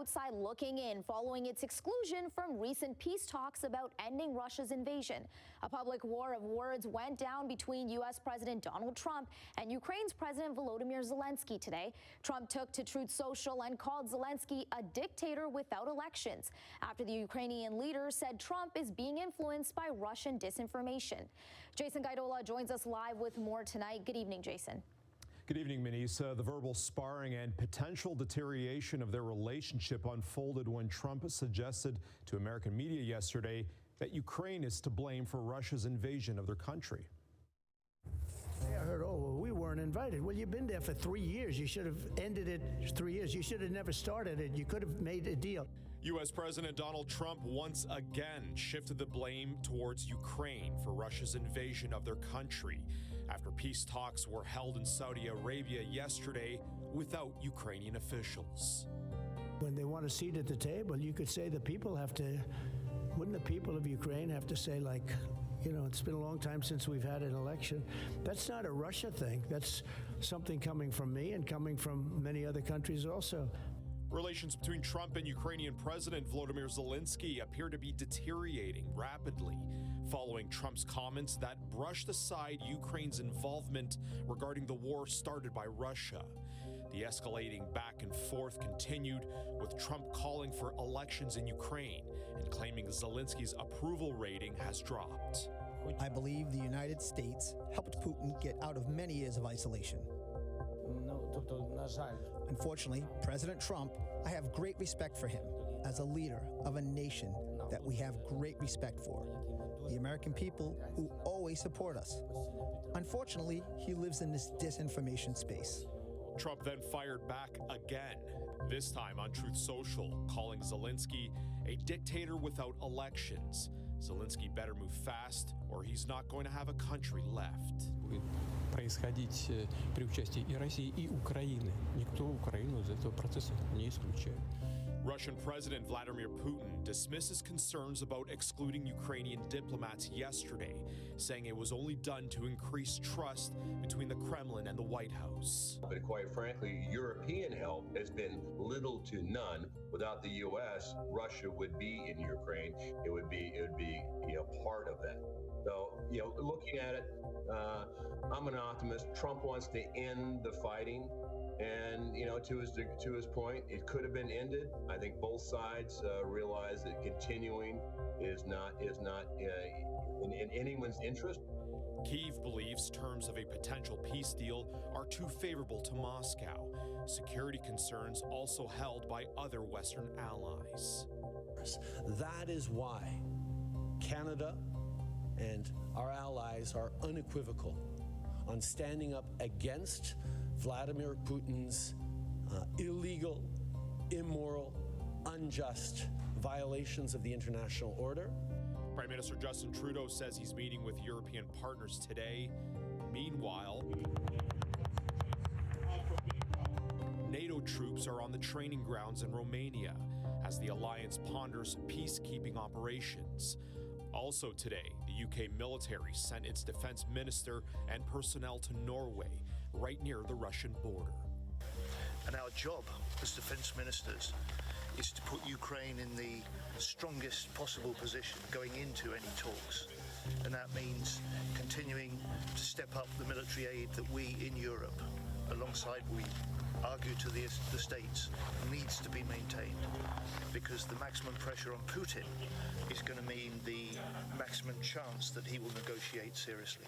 outside looking in following its exclusion from recent peace talks about ending Russia's invasion. A public war of words went down between U.S. President Donald Trump and Ukraine's President Volodymyr Zelenskyy today. Trump took to Truth Social and called Zelenskyy a dictator without elections, after the Ukrainian leader said Trump is being influenced by Russian disinformation. Jason Gaidola joins us live with more tonight. Good evening, Jason. Good evening, Manisa. The verbal sparring and potential deterioration of their relationship unfolded when Trump suggested to American media yesterday that Ukraine is to blame for Russia's invasion of their country. I heard, oh, well, we weren't invited. Well, you've been there for 3 years. You should have ended it 3 years. You should have never started it. You could have made a deal. U.S. President Donald Trump once again shifted the blame towards Ukraine for Russia's invasion of their country after peace talks were held in Saudi Arabia yesterday without Ukrainian officials. When they want a seat at the table, you could say the people have to, wouldn't the people of Ukraine have to say, like, you know, it's been a long time since we've had an election. That's not a Russia thing. That's something coming from me and coming from many other countries also. Relations between Trump and Ukrainian President Volodymyr Zelenskyy appear to be deteriorating rapidly following Trump's comments that brushed aside Ukraine's involvement regarding the war started by Russia. The escalating back and forth continued, with Trump calling for elections in Ukraine and claiming Zelenskyy's approval rating has dropped. I believe the United States helped Putin get out of many years of isolation. Unfortunately, President Trump, I have great respect for him as a leader of a nation that we have great respect for. The American people who always support us. Unfortunately, he lives in this disinformation space. Trump then fired back again, this time on Truth Social, calling Zelenskyy a dictator without elections. Zelenskyy better move fast, or he's not going to have a country left. Происходить при участии и России, и Украины. Никто Украину из этого процесса не исключает. Russian President Vladimir Putin dismisses concerns about excluding Ukrainian diplomats yesterday, saying it was only done to increase trust between the Kremlin and the White House. But quite frankly, European help has been little to none. Without the U.S., Russia would be in Ukraine. It would be part of that. So, looking at it, I'm an optimist. Trump wants to end the fighting. And, to his point, it could have been ended. I think both sides realize that continuing is not in anyone's interest. Kyiv believes terms of a potential peace deal are too favorable to Moscow. Security concerns also held by other Western allies. That is why Canada and our allies are unequivocal on standing up against Vladimir Putin's illegal, immoral, unjust violations of the international order. Prime Minister Justin Trudeau says he's meeting with European partners today. Meanwhile, NATO troops are on the training grounds in Romania as the alliance ponders peacekeeping operations. Also today, the UK military sent its defense minister and personnel to Norway, right near the Russian border. And our job as defense ministers is to put Ukraine in the strongest possible position going into any talks. And that means continuing to step up the military aid that we in Europe, alongside we argue to the States, needs to be maintained, because the maximum pressure on Putin is going to mean the maximum chance that he will negotiate seriously.